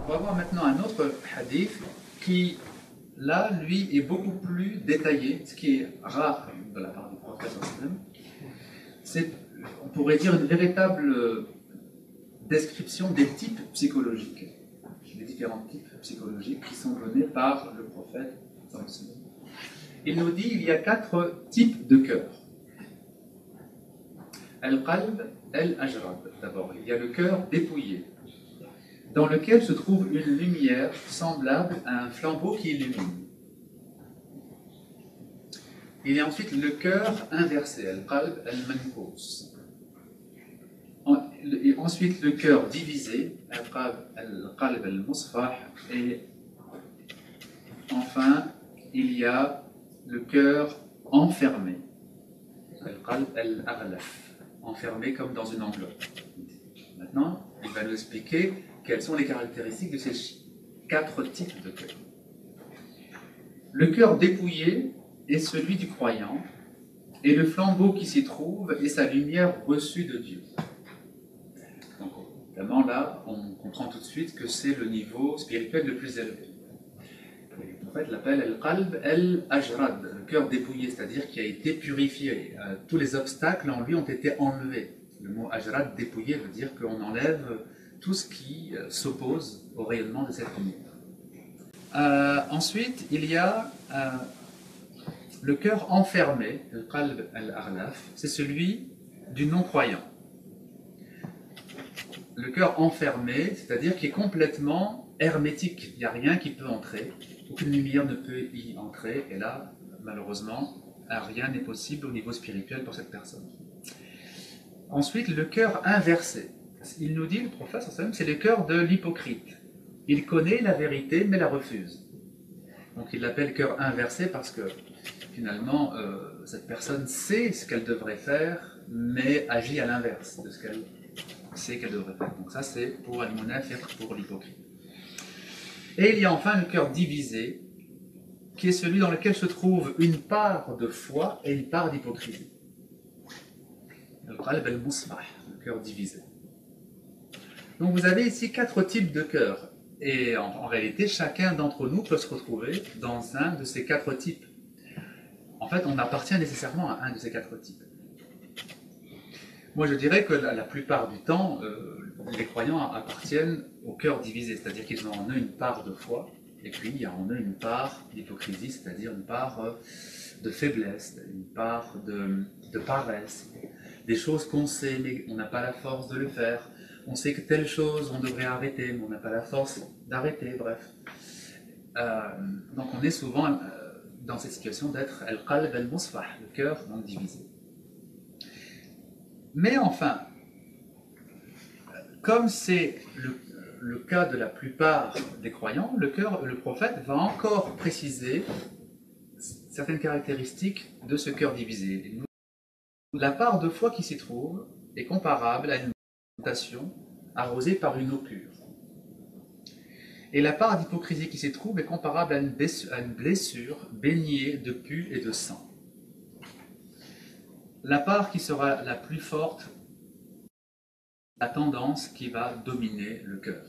On va voir maintenant un autre hadith qui, là, lui, est beaucoup plus détaillé, ce qui est rare de la part du prophète. C'est, on pourrait dire, une véritable description des types psychologiques, les différents types psychologiques qui sont donnés par le prophète. Il nous dit il y a 4 types de cœur. Al-qalb, al-ajrad. D'abord, il y a le cœur dépouillé, dans lequel se trouve une lumière semblable à un flambeau qui illumine. Il y a ensuite le cœur inversé, al-qalb, al-mankous. Et ensuite le cœur divisé, al-qalb, al-musfah. Et enfin, il y a le cœur enfermé, al-qalb, al-aghlaf, enfermé comme dans une enveloppe. Maintenant, il va nous expliquer quelles sont les caractéristiques de ces 4 types de cœur. Le cœur dépouillé est celui du croyant, et le flambeau qui s'y trouve est sa lumière reçue de Dieu. Donc, évidemment, là, on comprend tout de suite que c'est le niveau spirituel le plus élevé. En fait, l'appelle al-qalb al-ajrad, le cœur dépouillé, c'est-à-dire qui a été purifié. Tous les obstacles en lui ont été enlevés. Le mot ajrad, dépouillé, veut dire qu'on enlève tout ce qui s'oppose au rayonnement de cette lumière. Ensuite, il y a le cœur enfermé, le qalb al-aghlaf, c'est celui du non-croyant. Le cœur enfermé, c'est-à-dire qui est complètement hermétique, il n'y a rien qui peut entrer, aucune lumière ne peut y entrer, et là, malheureusement, rien n'est possible au niveau spirituel pour cette personne. Ensuite, le cœur inversé. Il nous dit, le prophète, c'est le cœur de l'hypocrite. Il connaît la vérité, mais la refuse. Donc il l'appelle cœur inversé parce que, finalement, cette personne sait ce qu'elle devrait faire, mais agit à l'inverse de ce qu'elle sait qu'elle devrait faire. Donc ça, c'est pour al-munafiq, pour l'hypocrite. Et il y a enfin le cœur divisé, qui est celui dans lequel se trouve une part de foi et une part d'hypocrisie. Le qalb al-musfah, le cœur divisé. Donc vous avez ici 4 types de cœurs. Et en réalité, chacun d'entre nous peut se retrouver dans un de ces 4 types. En fait, on appartient nécessairement à un de ces 4 types. Moi, je dirais que la plupart du temps, les croyants appartiennent au cœur divisé, c'est-à-dire qu'ils ont en eux une part de foi, et puis il y a en eux une part d'hypocrisie, c'est-à-dire une part de faiblesse, une part de paresse, des choses qu'on sait, mais on n'a pas la force de le faire. On sait que telle chose, on devrait arrêter, mais on n'a pas la force d'arrêter, bref. Donc on est souvent dans cette situation d'être al-qalb al-musfah, le cœur donc divisé. Mais enfin, comme c'est le cas de la plupart des croyants, le prophète va encore préciser certaines caractéristiques de ce cœur divisé. La part de foi qui s'y trouve est comparable à une alimentation arrosée par une eau pure. Et la part d'hypocrisie qui s'y trouve est comparable à une blessure baignée de pus et de sang. La part qui sera la plus forte, la tendance qui va dominer le cœur.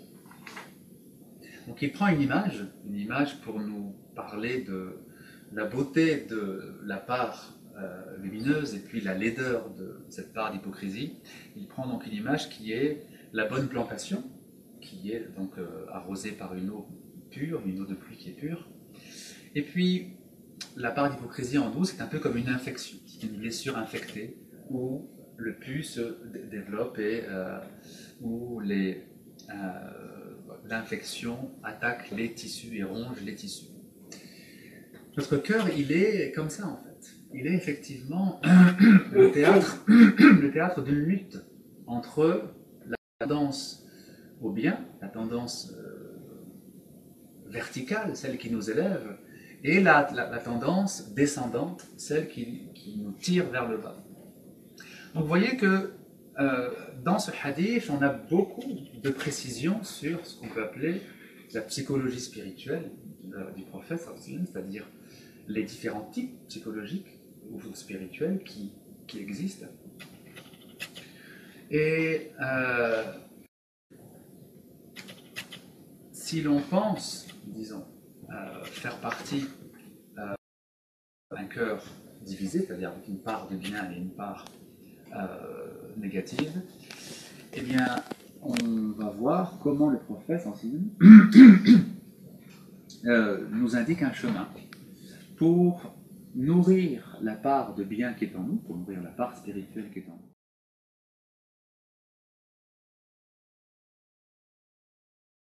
Donc il prend une image pour nous parler de la beauté de la part lumineuse et puis la laideur de cette part d'hypocrisie. Il prend donc une image qui est la bonne plantation, qui est donc arrosée par une eau pure, une eau de pluie qui est pure. Et puis la part d'hypocrisie en nous, c'est un peu comme une infection, c'est une blessure infectée où le pus se développe et où l'infection attaque les tissus et ronge les tissus. Notre cœur, il est comme ça en fait. Il est effectivement le théâtre d'une lutte entre la tendance au bien, la tendance verticale, celle qui nous élève, et la tendance descendante, celle qui nous tire vers le bas. Donc vous voyez que dans ce hadith, on a beaucoup de précisions sur ce qu'on peut appeler la psychologie spirituelle du prophète, c'est-à-dire les différents types psychologiques ou spirituels qui existent. Et si l'on pense, disons, faire partie d'un cœur divisé, c'est-à-dire avec une part de bien et une part négative, eh bien, on va voir comment le prophète nous indique un chemin pour nourrir la part de bien qui est en nous, pour nourrir la part spirituelle qui est en nous,